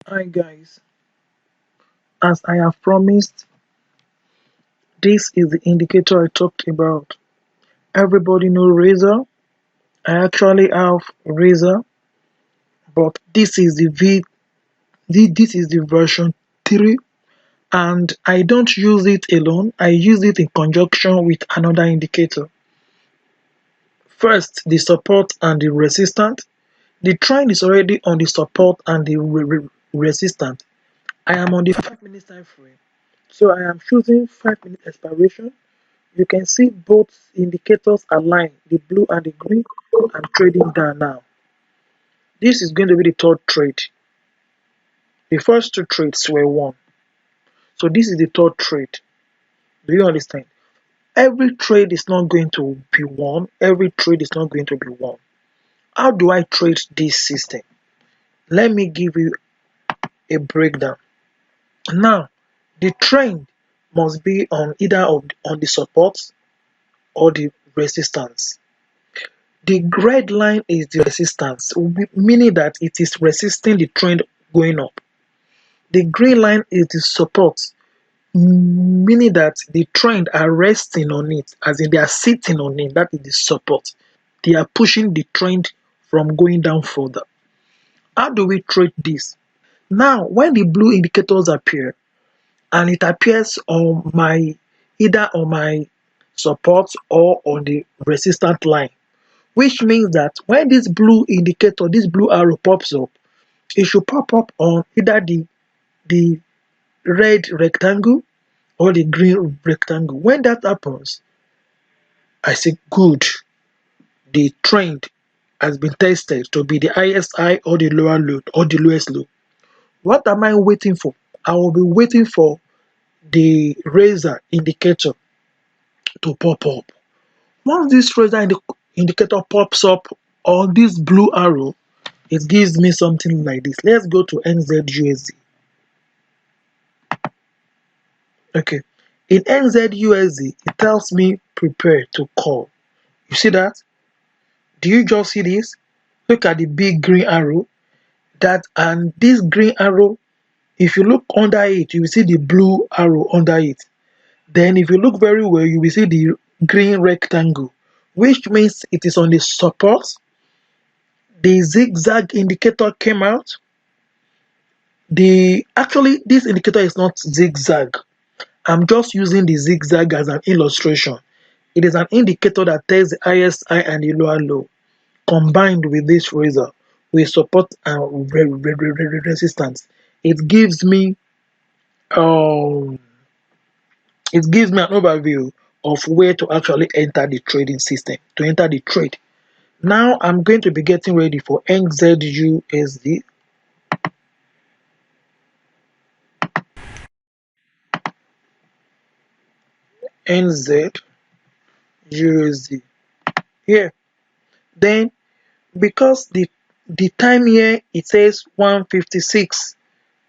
Hi guys, as I have promised, this is the indicator I talked about. Everybody know Razor. I actually have Razor, but this is the version 3, and I don't use it alone. I use it in conjunction with another indicator. First, the support and the resistance. The trend is already on the support and the resistance. I am on the 5 minute time frame, so I am choosing 5 minute expiration. You can see both indicators align, the blue and the green. I'm trading down now. This is going to be the third trade. The first two trades were won. So this is the third trade. Do you understand? Every trade is not going to be won. Every trade is not going to be won. How do I trade this system? Let me give you a breakdown. Now, the trend must be on either on the support or the resistance. The red line is the resistance, meaning that it is resisting the trend going up. The green line is the support, meaning that the trend are resting on it, as in they are sitting on it. That is the support. They are pushing the trend from going down further. How do we trade this? Now, when the blue indicators appear, and it appears on my either on my support or on the resistance line, which means that when this blue indicator, this blue arrow pops up, it should pop up on either the red rectangle or the green rectangle. When that happens, I say good, the trend has been tested to be the highest high or the lower low or the lowest low. What am I waiting for? I will be waiting for the razor indicator to pop up. Once this razor indicator pops up on this blue arrow, it gives me something like this. Let's go to NZUSD. Okay. In NZUSD, it tells me prepare to call. You see that? Do you just see this? Look at the big green arrow. That and this green arrow, if you look under it, you will see the blue arrow under it. Then if you look very well, you will see the green rectangle, which means it is on the support. The zigzag indicator came out. Actually this indicator is not zigzag. I'm just using the zigzag as an illustration. It is an indicator that tells the highest high and the lower low combined with this razor with support and resistance. It gives me um an overview of where to actually enter the trading system, to enter the trade. Now I'm going to be getting ready for NZUSD. NZUSD. Here. Then because the time here it says 1:56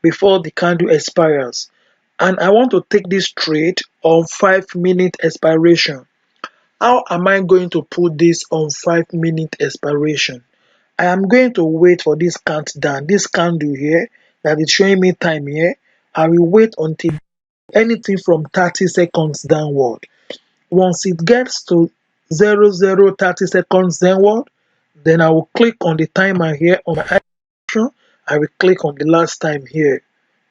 before the candle expires, and I want to take this trade on 5 minute expiration. How am I going to put this on 5 minute expiration? I am going to wait for this countdown, this candle here that is showing me time here. I will wait until anything from 30 seconds downward. Once it gets to 30 seconds downward, then I will click on the timer here on my option. I will click on the last time here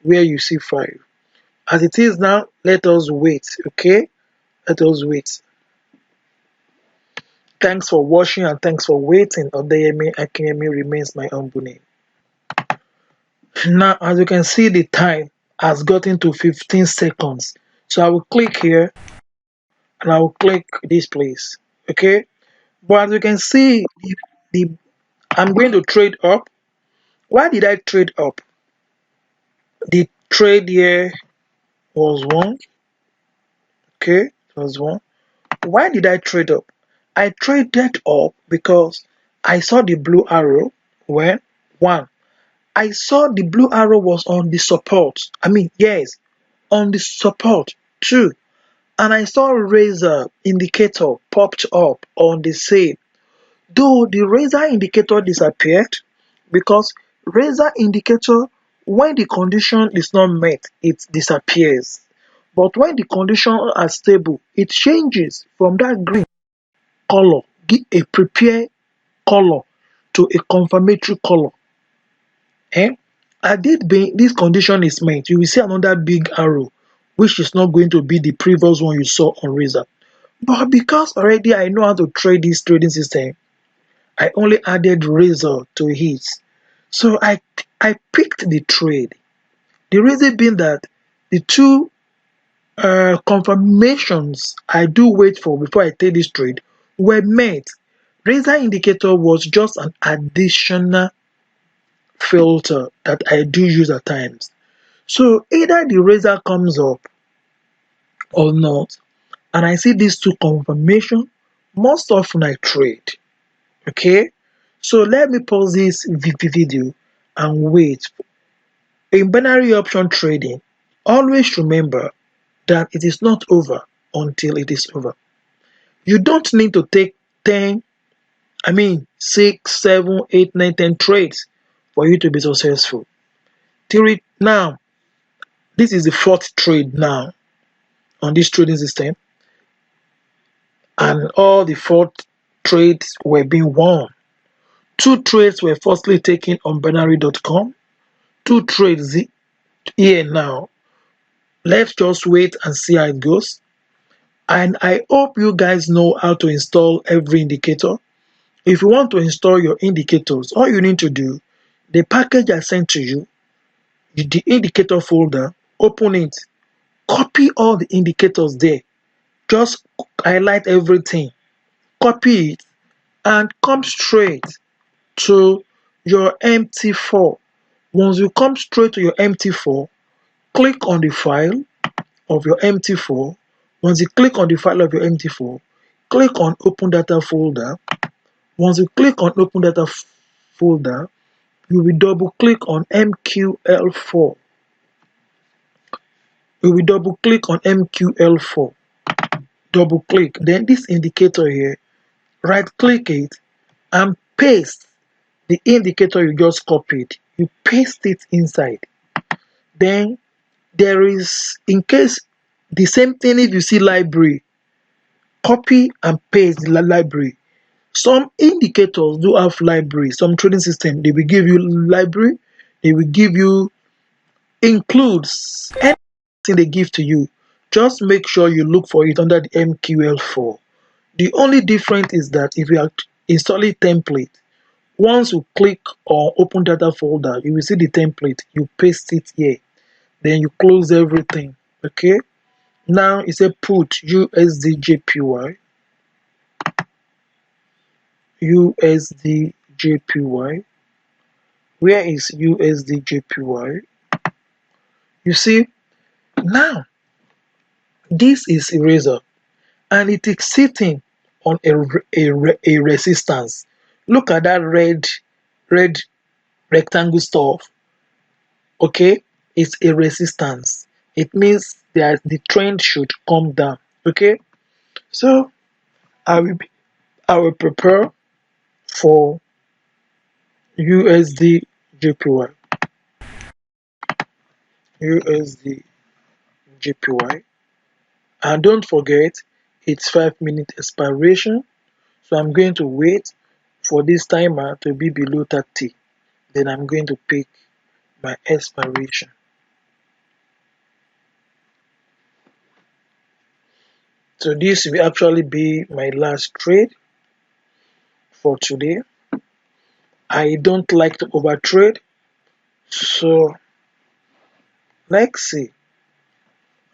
where you see 5. As it is now, let us wait, okay? Let us wait. Thanks for watching and thanks for waiting. Odeyemi Akinyemi remains my humble name. Now, as you can see, the time has gotten to 15 seconds. So I will click here and I will click this place, okay? But as you can see, the I'm going to trade up. Why did I trade up? The trade here was one, okay? It was one. Why did I trade up? I traded up because I saw the blue arrow when one. I saw the blue arrow was on the support. Yes, on the support too. And I saw razor indicator popped up on the same. Though the razor indicator disappeared because razor indicator when the condition is not met, it disappears. But when the condition are stable, it changes from that green color, a prepare color, to a confirmatory color. Eh? At this condition is met, you will see another big arrow, which is not going to be the previous one you saw on Razor. But because already I know how to trade this trading system, I only added Razor to it. So I picked the trade. The reason being that the two confirmations I do wait for before I take this trade were met. Razor indicator was just an additional filter that I do use at times. So either the razor comes up or not, and I see these two confirmation, most often I trade. Okay, so let me pause this video and wait. In binary option trading, always remember that it is not over until it is over. You don't need to take 10, 6, 7, 8, 9, 10 trades for you to be successful. Now, this is the fourth trade now on this trading system, and all the four trades were being won. 2 trades were firstly taken on binary.com, 2 trades here now. Let's just wait and see how it goes. And I hope you guys know how to install every indicator. If you want to install your indicators, all you need to do, the package I sent to you, the indicator folder, open it, copy all the indicators there. Just highlight everything, copy it, and come straight to your MT4. Once you come straight to your MT4, click on the file of your MT4. Once you click on the file of your MT4, click on Open Data Folder. Once you click on Open Data Folder, you will double click on MQL4. You will double click on MQL4. Double click. Then this indicator here, right click it and paste the indicator you just copied. You paste it inside. Then there is, in case the same thing, if you see library, copy and paste the library. Some indicators do have library. Some trading system, they will give you library. They will give you includes anything they give to you. Just make sure you look for it under the MQL4. The only difference is that if you are installing template, once you click on Open Data Folder, you will see the template. You paste it here. Then you close everything. Okay. Now it's a put USD JPY. Where is USD JPY? You see, now this is eraser and it is sitting on a resistance. Look at that red rectangle stuff. Okay, it's a resistance. It means that the trend should come down. Okay, so I will prepare for USD JPY. USD JPY, and don't forget it's 5-minute expiration, so I'm going to wait for this timer to be below 30. Then I'm going to pick my expiration. So this will actually be my last trade for today. I don't like to overtrade, so let's see.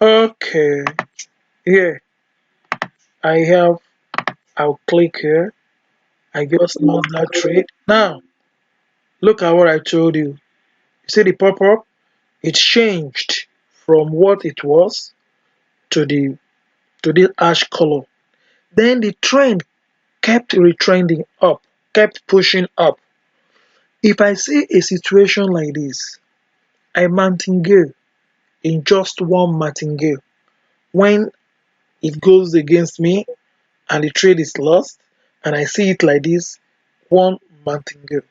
Okay, here I'll click here. I just lost that trade. Now look at what I told you. You see the pop-up? It changed from what it was to this ash color. Then the trend kept retrending up, kept pushing up. If I see a situation like this, I martingale in just one martingale. When it goes against me and the trade is lost, and I see it like this, one martingale.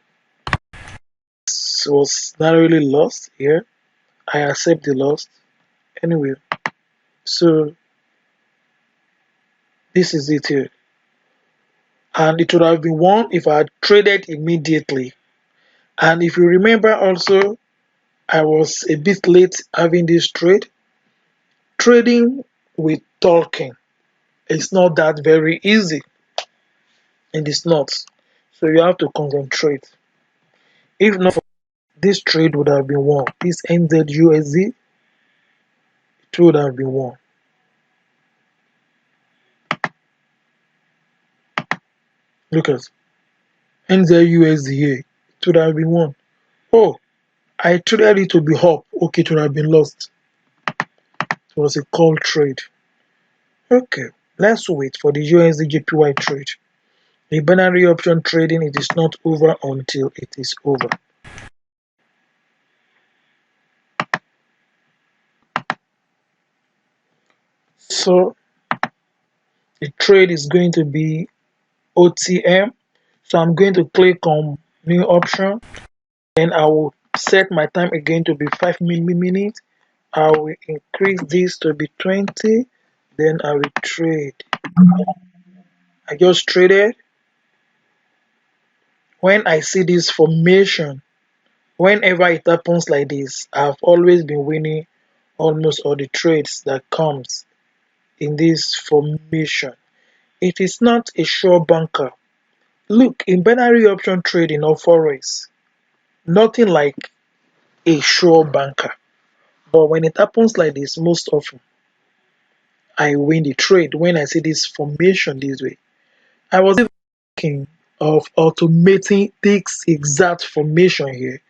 was narrowly lost here. I accept the loss. Anyway, so this is it here. And it would have been won if I had traded immediately. And if you remember also, I was a bit late having this trade. Trading with talking is not that very easy. It is not. So you have to concentrate. If not, this trade would have been won. This NZUSD, it would have been won. Look at NZUSD here. It would have been won. Oh, I traded it to be up. Okay, it would have been lost. It was a call trade. Okay, let's wait for the USD JPY trade. The binary option trading, it is not over until it is over. So the trade is going to be OTM. So I'm going to click on new option. Then I will set my time again to be 5 minutes. I will increase this to be 20. Then I will trade. I just traded. When I see this formation, whenever it happens like this, I've always been winning almost all the trades that comes in this formation. It is not a sure banker. Look, in binary option trading or forex, nothing like a sure banker. But when it happens like this, most often I win the trade when I see this formation this way. I was even thinking of automating this exact formation here.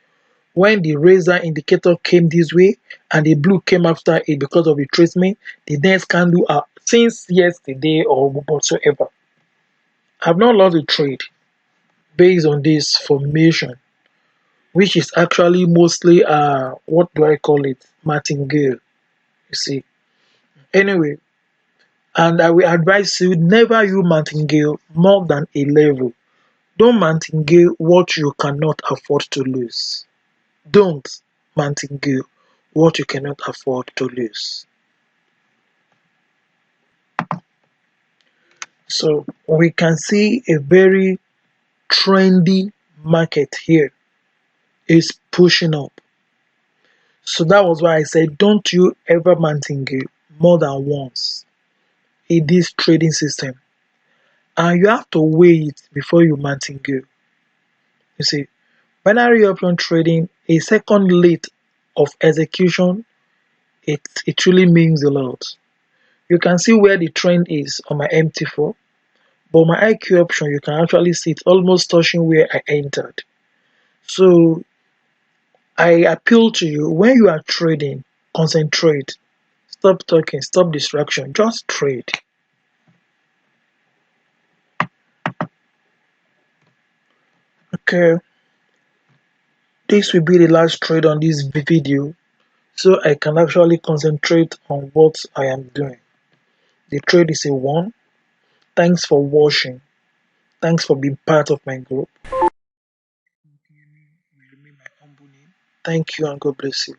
When the razor indicator came this way and the blue came after it because of retracement, the next candle since yesterday or whatsoever. I've not lost a trade based on this formation, which is actually mostly what do I call it? Martingale. You see. Anyway, and I will advise you never use martingale more than a level. Don't martingale what you cannot afford to lose. Don't martingale what you cannot afford to lose. So we can see a very trendy market here is pushing up. So that was why I said don't you ever martingale more than once in this trading system. And you have to weigh it before you martingale. You see, binary option trading, a second late of execution, it really means a lot. You can see where the trend is on my MT4, but my IQ option, you can actually see it almost touching where I entered. So I appeal to you, when you are trading, concentrate. Stop talking, stop distraction, just trade. Okay, this will be the last trade on this video, so I can actually concentrate on what I am doing. The trade is a 1. Thanks for watching. Thanks for being part of my group. Thank you and God bless you.